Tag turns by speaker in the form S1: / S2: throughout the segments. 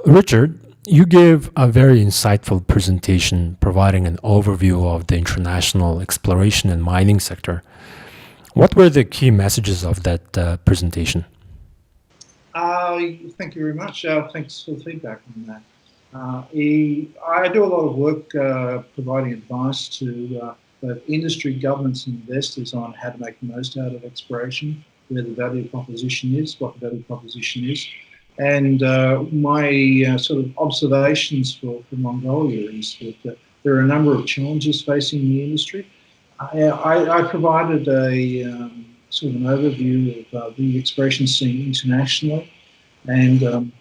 S1: Richard, you gave a very insightful presentation providing an overview of the international exploration and mining sector. What were the key messages of that presentation?
S2: Thank you very much. Thanks for the feedback on that. I do a lot of work providing advice to both industry, governments and investors on how to make the most out of exploration, where the value proposition is, what the value proposition is. And my sort of observations for Mongolia is that there are a number of challenges facing the industry. I provided a sort of an overview of the exploration scene internationally, and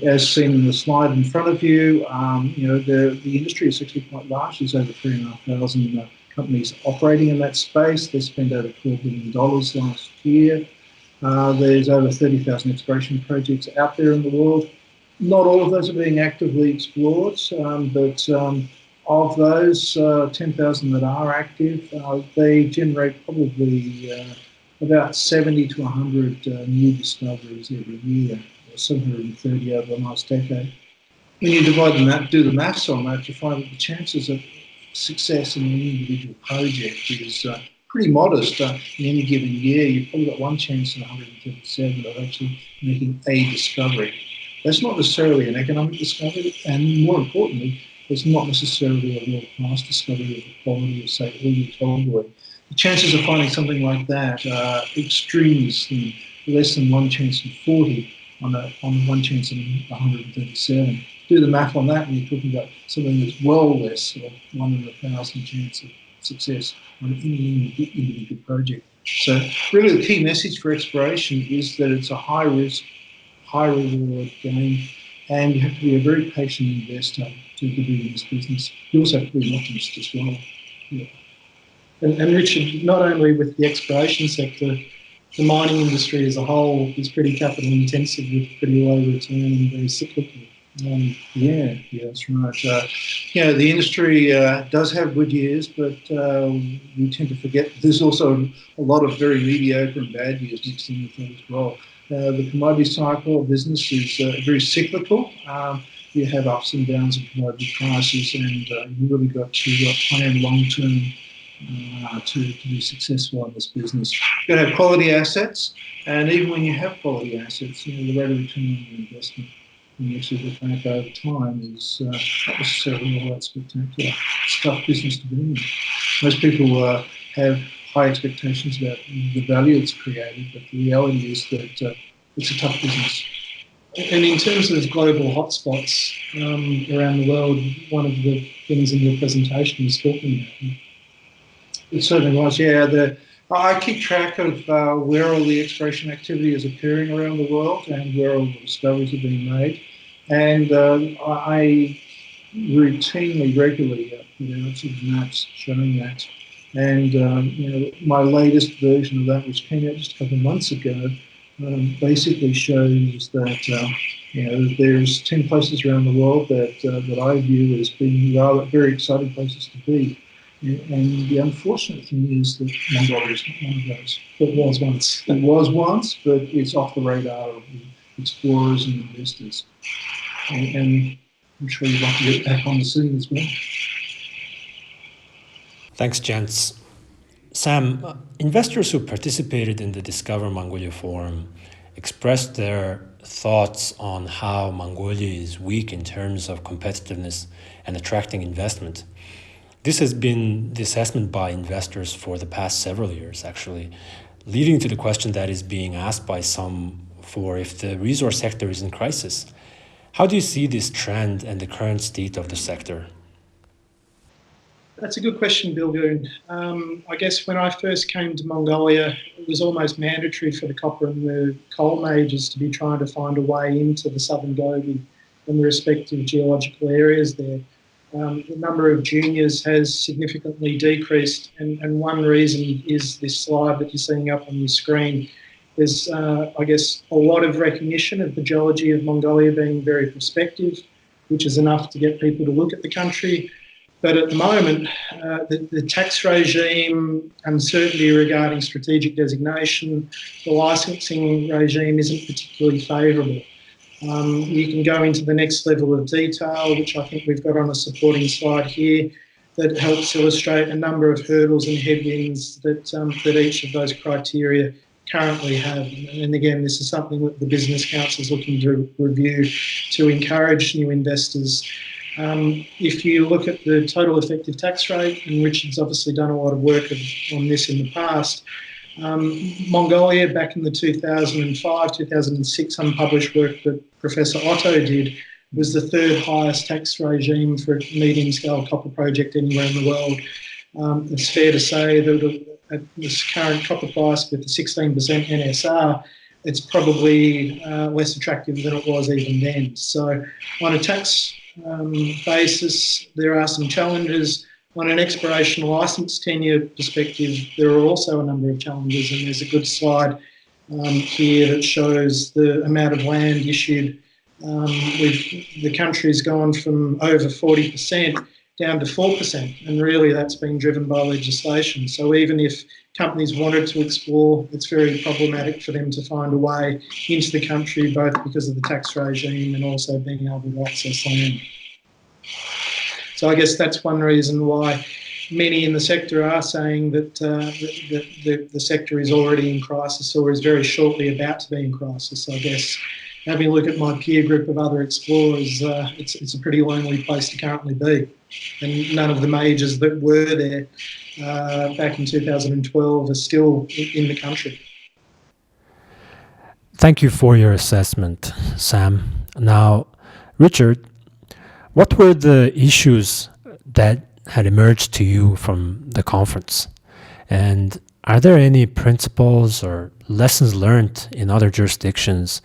S2: as seen in the slide in front of you, the industry is actually quite large. There's over 3,500 companies operating in that space. They spent over $12 billion last year. There's over 30,000 exploration projects out there in the world. Not all of those are being actively explored, but of those 10,000 that are active, they generate probably about 70 to 100 new discoveries every year, or 730 over the last decade. When you do the maths on that, you find that the chances of success in any individual project is pretty modest. In any given year, you've probably got one chance in 137 of actually making a discovery. That's not necessarily an economic discovery, and more importantly, it's not necessarily a world-class discovery of the quality of, say, Oyu Tolgoi. The chances of finding something like that are extremely slim, less than one chance in 40 on one chance in 137. Do the math on that, and you're talking about something that's well less than 1 in 1,000 chance of success on any individual project. So really the key message for exploration is that it's a high-risk, high-reward game, and you have to be a very patient investor to be in this business. You also have to be an optimist as well. Yeah.
S3: And Richard, not only with the exploration sector, the mining industry as a whole is pretty capital intensive with pretty low return and very cyclical.
S2: Yeah, that's right. The industry does have good years, but we tend to forget there's also a lot of very mediocre and bad years mixed in with that as well. The commodity cycle of business is very cyclical. You have ups and downs in commodity prices, and you've really got to plan long term to be successful in this business. You've got to have quality assets, and even when you have quality assets, the rate of return on your investment when you actually look back over time is not necessarily all that spectacular. It's a tough business to be in. Most people have high expectations about the value it's created, but the reality is that it's a tough business.
S3: And in terms of global hotspots around the world, one of the things in your presentation was talking about.
S2: It certainly was, yeah. I keep track of where all the exploration activity is occurring around the world and where all the discoveries are being made. And I routinely, regularly put out sort of maps showing that. And my latest version of that, which came out just a couple of months ago, basically shows that there's 10 places around the world that I view as being rather very exciting places to be. And the unfortunate thing is that Mongolia is not one of those.
S3: It was once.
S2: It was once, but it's off the radar of the explorers and investors. And I'm sure you'd like to get back on the scene as well.
S1: Thanks, gents. Sam, investors who participated in the Discover Mongolia Forum expressed their thoughts on how Mongolia is weak in terms of competitiveness and attracting investment. This has been the assessment by investors for the past several years, actually, leading to the question that is being asked by some for if the resource sector is in crisis. How do you see this trend and the current state of the sector?
S3: That's a good question, Bilguun. I guess when I first came to Mongolia, it was almost mandatory for the copper and the coal majors to be trying to find a way into the southern Gobi and the respective geological areas there. The number of juniors has significantly decreased, and one reason is this slide that you're seeing up on your screen. There's, I guess, a lot of recognition of the geology of Mongolia being very prospective, which is enough to get people to look at the country. But at the moment, the tax regime, uncertainty regarding strategic designation, the licensing regime isn't particularly favourable. You can go into the next level of detail, which I think we've got on a supporting slide here, that helps illustrate a number of hurdles and headwinds that each of those criteria currently have. And again, this is something that the Business Council is looking to review to encourage new investors. If you look at the total effective tax rate, and Richard's obviously done a lot of work on this in the past, Mongolia back in the 2005-2006 unpublished work that Professor Otto did was the third highest tax regime for a medium-scale copper project anywhere in the world. It's fair to say that at this current copper price with the 16% NSR, it's probably less attractive than it was even then. So on a tax basis, there are some challenges. On an exploration licence tenure perspective, there are also a number of challenges, and there's a good slide here that shows the amount of land issued. The country's gone from over 40% down to 4%, and really that's been driven by legislation. So even if companies wanted to explore, it's very problematic for them to find a way into the country, both because of the tax regime and also being able to access land. So I guess that's one reason why many in the sector are saying that the sector is already in crisis or is very shortly about to be in crisis. I guess having a look at my peer group of other explorers, it's a pretty lonely place to currently be. And none of the majors that were there back in 2012 are still in the country.
S1: Thank you for your assessment, Sam. Now, Richard, what were the issues that had emerged to you from the conference? And are there any principles or lessons learned in other jurisdictions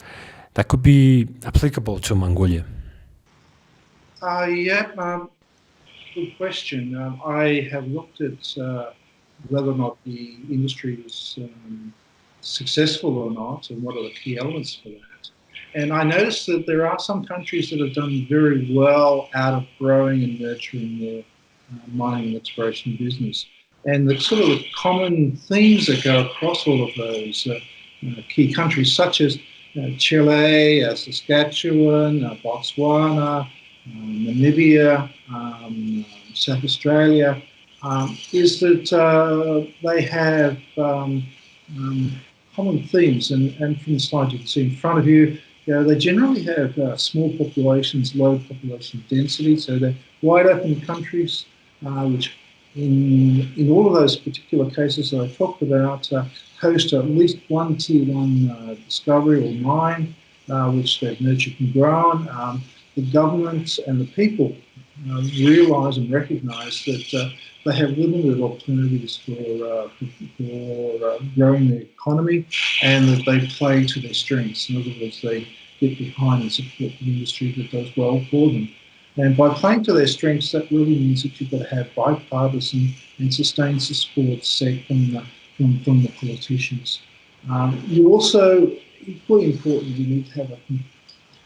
S1: that could be applicable to Mongolia?
S2: Good question. I have looked at whether or not the industry is successful or not, and what are the key elements for that. And I noticed that there are some countries that have done very well out of growing and nurturing their mining and exploration business. And the sort of common themes that go across all of those key countries, such as Chile, Saskatchewan, Botswana, Namibia, South Australia, is that they have common themes. And from the slide you can see in front of you, they generally have small populations, low population density, so they're wide open countries, which in all of those particular cases that I talked about, host at least one tier 1 discovery or mine, which they've nurtured and grown. The government and the people realise and recognise that they have limited alternatives for growing the economy, and that they play to their strengths. In other words, they get behind and support the industry that does well for them. And by playing to their strengths, that really means that you've got to have bipartisan and sustained support set from the politicians. You also, equally important, you need to have a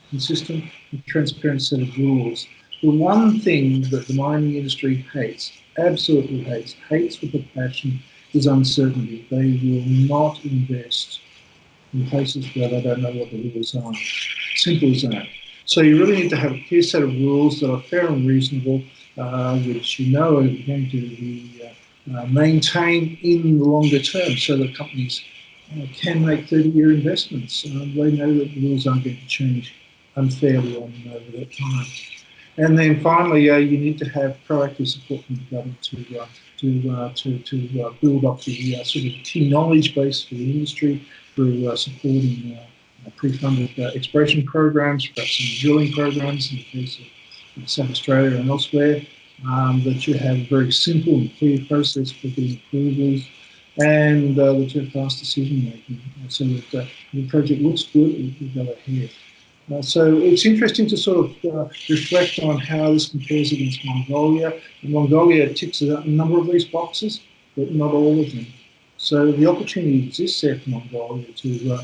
S2: consistent and transparent set of rules. The one thing that the mining industry hates, absolutely hates with a passion, is uncertainty. They will not invest in places where they don't know what the rules are. Simple as that. So you really need to have a clear set of rules that are fair and reasonable, which you know are going to be maintained in the longer term, so that companies can make 30-year investments. They know that the rules aren't going to change unfairly over that time. And then finally, you need to have proactive support from the government to build up the sort of key knowledge base for the industry through supporting pre-funded exploration programs, perhaps some drilling programs in the case of South Australia and elsewhere, that you have a very simple and clear process for getting approvals, and that you have fast decision making, so that the project looks good, it will go ahead. So it's interesting to sort of reflect on how this compares against Mongolia. And Mongolia ticks a number of these boxes, but not all of them. So the opportunity exists there for Mongolia to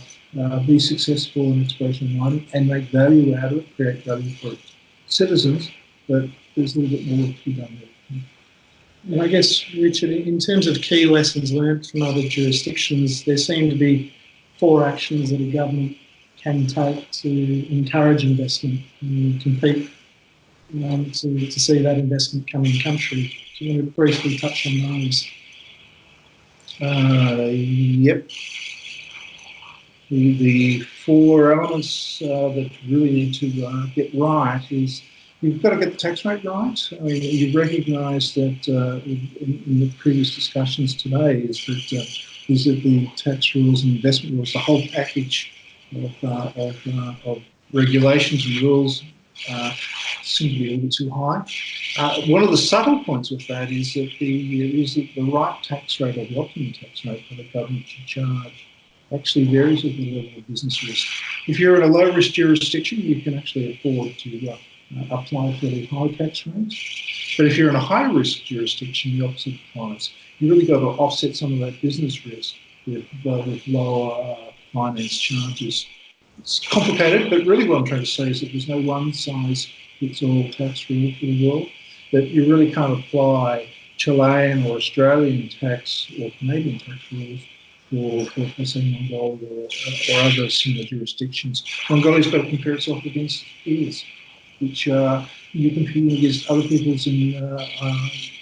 S2: be successful in exploration mining and make value out of it, create value for its citizens, but there's a little bit more to be done there.
S3: And I guess, Richard, in terms of key lessons learned from other jurisdictions, there seem to be 4 actions that a government can take to encourage investment and compete to see that investment come in the country. Do you want to briefly touch on those?
S2: Yep. The four elements that really need to get right is you've got to get the tax rate right. I mean, you've recognised that in the previous discussions today is that the tax rules and investment rules, the whole package of regulations and rules seem to be a little bit too high. One of the subtle points with that is that the right tax rate or the optimum tax rate for the government to charge actually varies with the level of business risk. If you're in a low-risk jurisdiction, you can actually afford to apply fairly high tax rates. But if you're in a high-risk jurisdiction, the opposite applies. You really got to offset some of that business risk with lower finance charges. It's complicated, but really what I'm trying to say is that there's no one-size-fits-all tax rule for the world, that you really can't apply Chilean or Australian tax or Canadian tax rules for say, Mongolia or other similar jurisdictions. Mongolia's got to compare itself against EARS, which you're competing against other people's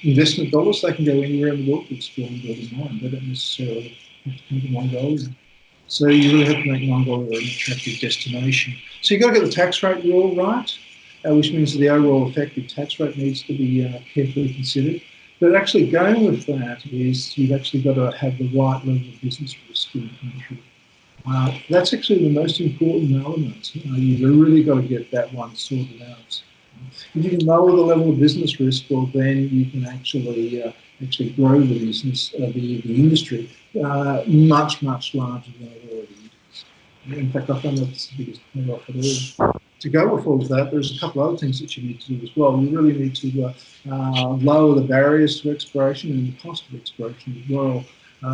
S2: investment dollars. They can go anywhere in the world to explore and build a mine. They don't necessarily have to come to Mongolia. So you really have to make Mongolia an attractive destination. So you've got to get the tax rate rule right, which means that the overall effective tax rate needs to be carefully considered. But actually going with that is you've actually got to have the right level of business risk in the country. That's actually the most important element. You've really got to get that one sorted out. If you can lower the level of business risk, well, then you can actually grow the business, the industry, much larger than it already is. In fact, I find that's the biggest payoff at all. To go with all of that, there's a couple of other things that you need to do as well. You really need to lower the barriers to exploration and the cost of exploration as well.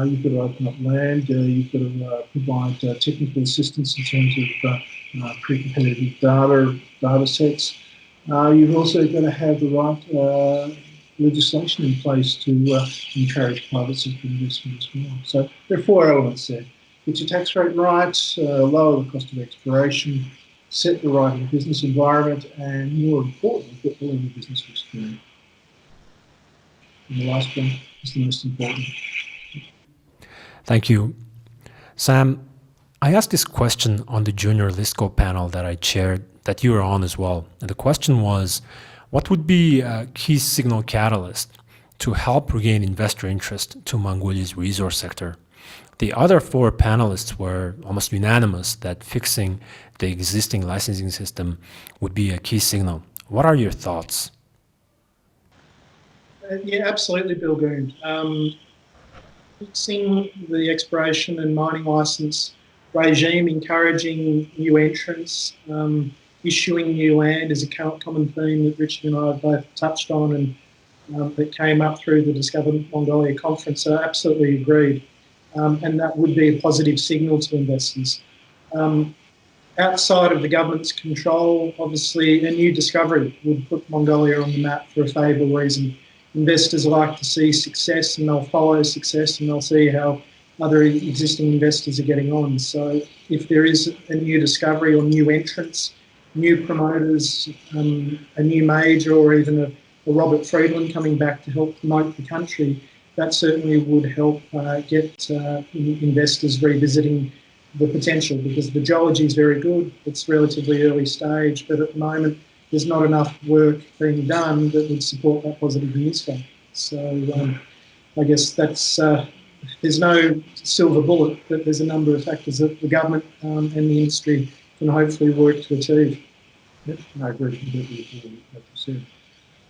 S2: You've got to open up land. You've got to provide technical assistance in terms of pre-competitive data sets. You've also got to have the right legislation in place to encourage private sector investment as well. So there are four elements there. Get your tax rate right, lower the cost of exploration, set the right business environment, and more importantly, get the level of business risk going. And the last one is the most important.
S1: Thank you. Sam, I asked this question on the Junior ListCo panel that I chaired, that you were on as well. And the question was, what would be a key signal catalyst to help regain investor interest to Mongolia's resource sector? The other four panelists were almost unanimous that fixing the existing licensing system would be a key signal. What are your thoughts?
S3: Yeah, absolutely, Bilguun. Fixing the exploration and mining license regime, encouraging new entrants, issuing new land is a common theme that Richard and I have both touched on and that came up through the Discover Mongolia conference. So I absolutely agreed. And that would be a positive signal to investors. Outside of the government's control, obviously, a new discovery would put Mongolia on the map for a favourable reason. Investors like to see success, and they'll follow success, and they'll see how other existing investors are getting on. So if there is a new discovery or new entrants, new promoters, a new major, or even a Robert Friedland coming back to help promote the country, that certainly would help get investors revisiting the potential, because the geology is very good. It's relatively early stage, but at the moment there's not enough work being done that would support that positive news flow. So I guess that's there's no silver bullet, but there's a number of factors that the government and the industry can hopefully work to achieve.
S2: Yep, I agree completely with what you said.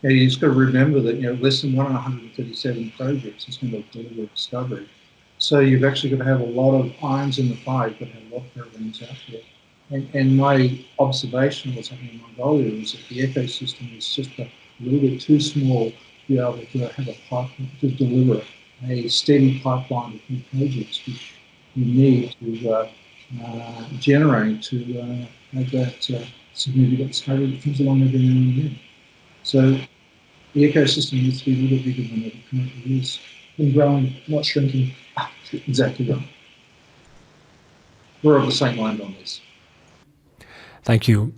S2: And you just got to remember that less than 1 in 137 projects is going to deliver a discovery. So you've actually got to have a lot of irons in the fire. You've got to have a lot of programs out there. And my observation of what's happening in Mongolia is that the ecosystem is just a little bit too small to be able to have a pipeline to deliver a steady pipeline of new projects, which you need to generate to have that significant discovery that comes along every now and again. So the ecosystem needs to be a little bit bigger than it currently is.
S3: And growing, not shrinking.
S2: Exactly right. We're of the same mind on this.
S1: Thank you.